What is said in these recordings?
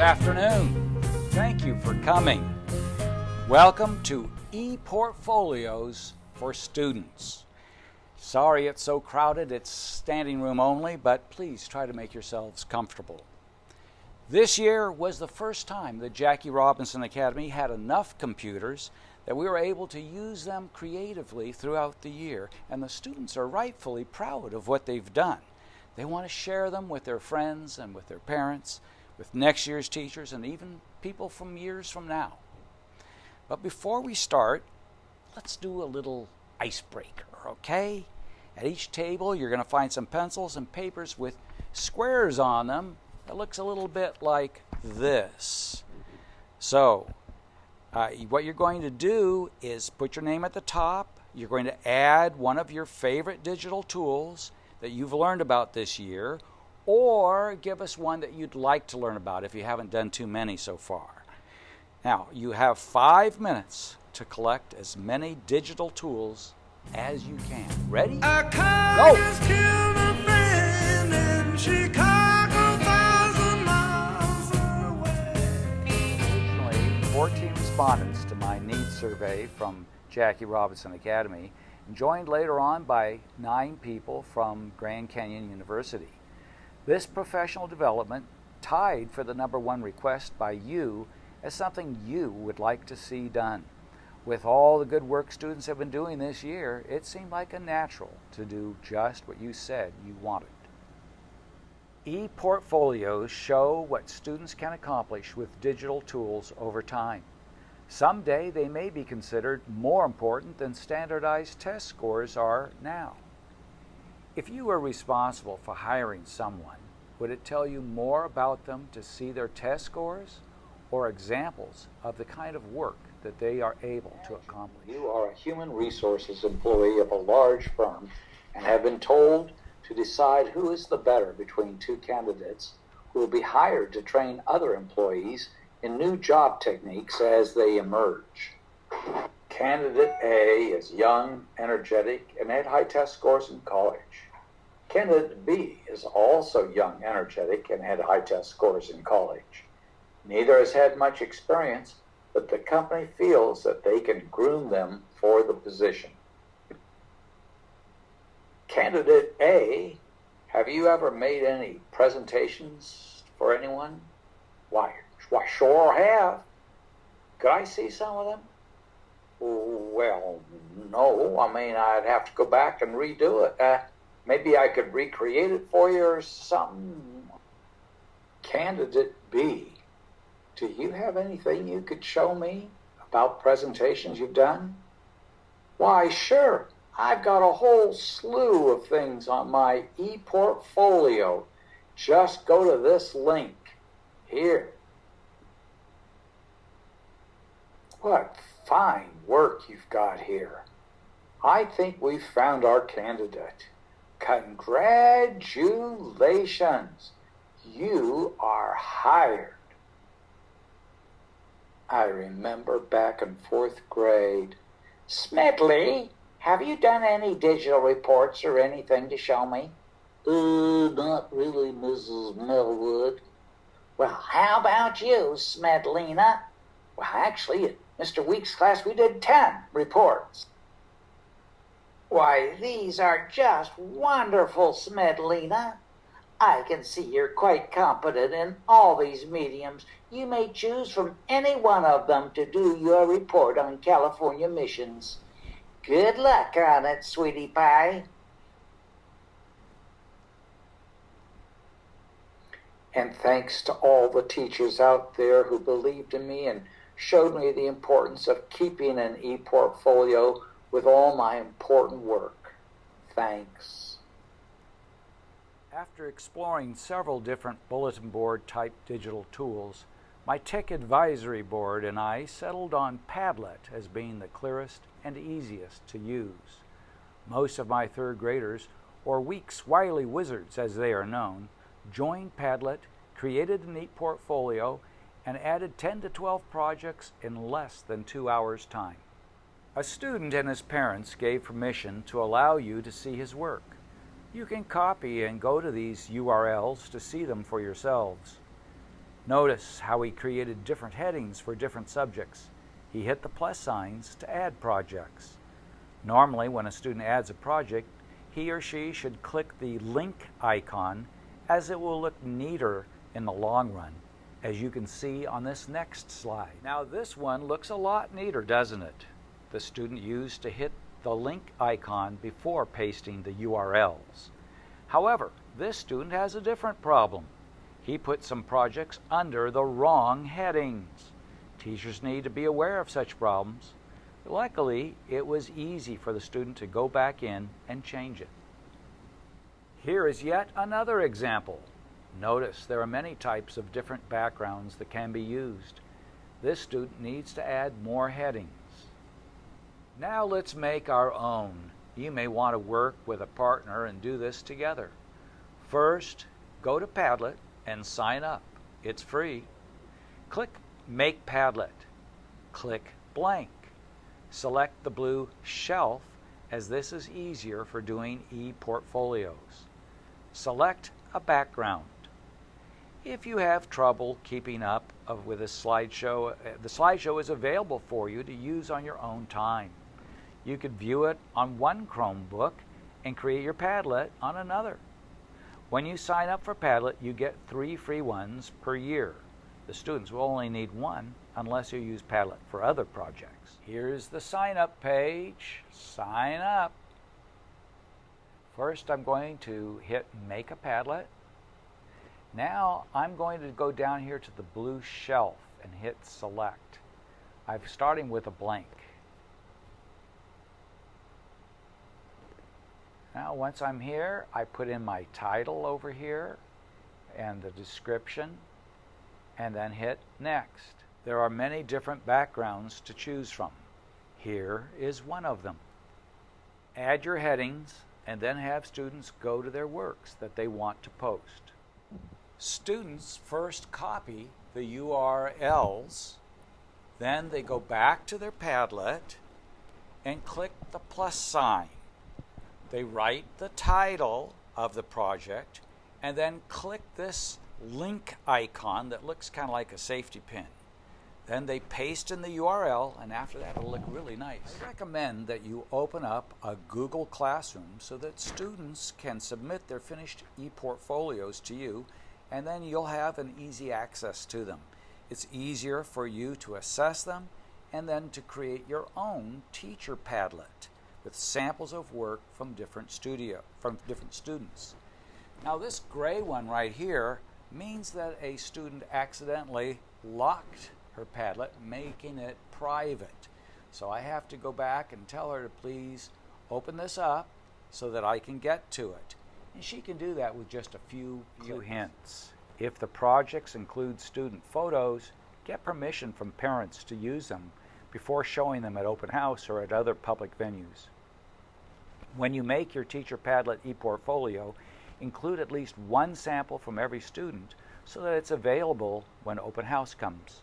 afternoon. Thank you for coming. Welcome to ePortfolios for Students. Sorry it's so crowded, it's standing room only, but please try to make yourselves comfortable. This year was the first time that Jackie Robinson Academy had enough computers that we were able to use them creatively throughout the year, and the students are rightfully proud of what they've done. They want to share them with their friends and with their parents, with next year's teachers, and even people from years from now. But before we start, let's do a little icebreaker, okay? At each table, you're going to find some pencils and papers with squares on them that looks a little bit like this. So, what you're going to do is put your name at the top. You're going to add one of your favorite digital tools that you've learned about this year, or give us one that you'd like to learn about if you haven't done too many so far. Now, you have 5 minutes to collect as many digital tools as you can. Ready? Go! 14 respondents to my needs survey from Jackie Robinson Academy, and joined later on by 9 people from Grand Canyon University. This professional development tied for the #1 request by you as something you would like to see done. With all the good work students have been doing this year, it seemed like a natural to do just what you said you wanted. ePortfolios show what students can accomplish with digital tools over time. Someday they may be considered more important than standardized test scores are now. If you were responsible for hiring someone, would it tell you more about them to see their test scores or examples of the kind of work that they are able to accomplish? You are a human resources employee of a large firm and have been told to decide who is the better between 2 candidates who will be hired to train other employees in new job techniques as they emerge. Candidate A is young, energetic, and had high test scores in college. Candidate B is also young, energetic, and had high test scores in college. Neither has had much experience, but the company feels that they can groom them for the position. Candidate A, have you ever made any presentations for anyone? Why, sure have. Could I see some of them? Well, no. I mean, I'd have to go back and redo it. Maybe I could recreate it for you or something. Candidate B, do you have anything you could show me about presentations you've done? Why, sure. I've got a whole slew of things on my ePortfolio. Just go to this link here. What fine work you've got here. I think we've found our candidate. Congratulations. You are hired. I remember back in 4th grade. Smedley, have you done any digital reports or anything to show me? Not really, Mrs. Melwood. Well, how about you, Smedlina? Well, actually, in Mr. Weeks' class, we did 10 reports. Why, these are just wonderful, Smedlina. I can see you're quite competent in all these mediums. You may choose from any one of them to do your report on California missions. Good luck on it, sweetie pie. And thanks to all the teachers out there who believed in me and showed me the importance of keeping an ePortfolio with all my important work. Thanks. After exploring several different bulletin board type digital tools, my tech advisory board and I settled on Padlet as being the clearest and easiest to use. Most of my 3rd graders, or Weeks Wily Wizards as they are known, joined Padlet, created a neat portfolio, and added 10 to 12 projects in less than 2 hours' time. A student and his parents gave permission to allow you to see his work. You can copy and go to these URLs to see them for yourselves. Notice how he created different headings for different subjects. He hit the plus signs to add projects. Normally, when a student adds a project, he or she should click the link icon, as it will look neater in the long run, as you can see on this next slide. Now this one looks a lot neater, doesn't it? The student used to hit the link icon before pasting the URLs. However, this student has a different problem. He put some projects under the wrong headings. Teachers need to be aware of such problems. Luckily, it was easy for the student to go back in and change it. Here is yet another example. Notice there are many types of different backgrounds that can be used. This student needs to add more headings. Now let's make our own. You may want to work with a partner and do this together. First, go to Padlet and sign up. It's free. Click Make Padlet. Click Blank. Select the blue Shelf, as this is easier for doing e-portfolios. Select a background. If you have trouble keeping up with a slideshow, the slideshow is available for you to use on your own time. You could view it on one Chromebook and create your Padlet on another. When you sign up for Padlet, you get 3 free ones per year. The students will only need one unless you use Padlet for other projects. Here's the sign up page. Sign up. First, I'm going to hit Make a Padlet. Now, I'm going to go down here to the blue shelf and hit Select. I'm starting with a blank. Now, once I'm here, I put in my title over here and the description, and then hit Next. There are many different backgrounds to choose from. Here is one of them. Add your headings and then have students go to their works that they want to post. Students first copy the URLs, then they go back to their Padlet and click the plus sign. They write the title of the project and then click this link icon that looks kind of like a safety pin. Then they paste in the URL, and after that it'll look really nice. I recommend that you open up a Google Classroom so that students can submit their finished e-portfolios to you, and then you'll have an easy access to them. It's easier for you to assess them and then to create your own teacher Padlet with samples of work from different students. Now this gray one right here means that a student accidentally locked her Padlet, making it private. So I have to go back and tell her to please open this up so that I can get to it. And she can do that with just a few hints. If the projects include student photos, get permission from parents to use them before showing them at open house or at other public venues. When you make your teacher Padlet e-portfolio, include at least one sample from every student so that it's available when open house comes.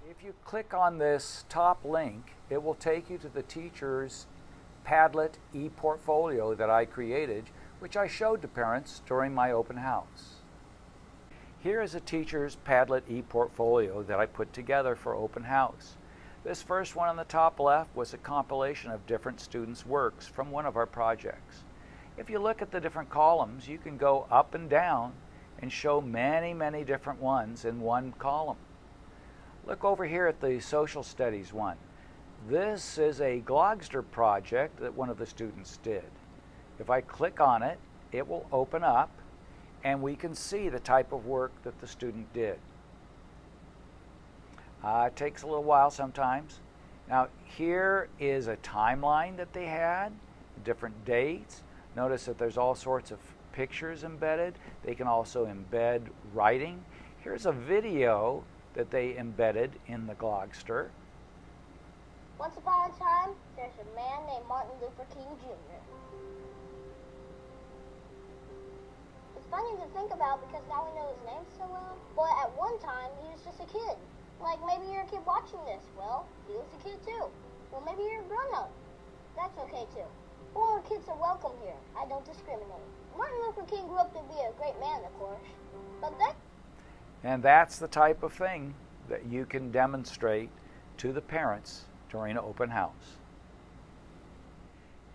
If you click on this top link, it will take you to the teacher's Padlet e-portfolio that I created, which I showed to parents during my open house. Here is a teacher's Padlet e-portfolio that I put together for open house. This first one on the top left was a compilation of different students' works from one of our projects. If you look at the different columns, you can go up and down and show many different ones in one column. Look over here at the social studies one. This is a Glogster project that one of the students did. If I click on it, it will open up and we can see the type of work that the student did. It takes a little while sometimes. Now here is a timeline that they had, different dates. Notice that there's all sorts of pictures embedded. They can also embed writing. Here's a video that they embedded in the Glogster. Once upon a time, there's a man named Martin Luther King Jr. It's funny to think about because now we know his name so well, but at one time he was just a kid. Like maybe you're a kid watching this. Well, he was a kid too. Well, maybe you're a grown-up. That's okay too. All kids are welcome here. I don't discriminate. Martin Luther King grew up to be a great man, of course. But then... And that's the type of thing that you can demonstrate to the parents during open house.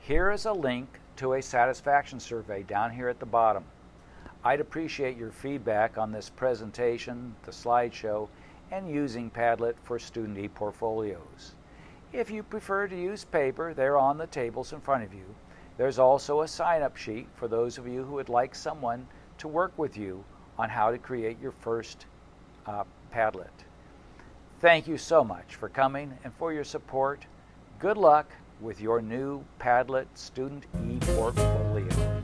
Here is a link to a satisfaction survey down here at the bottom. I'd appreciate your feedback on this presentation, the slideshow, and using Padlet for student e-portfolios. If you prefer to use paper, they're on the tables in front of you. There's also a sign-up sheet for those of you who would like someone to work with you on how to create your first Padlet. Thank you so much for coming and for your support. Good luck with your new Padlet student e-portfolio.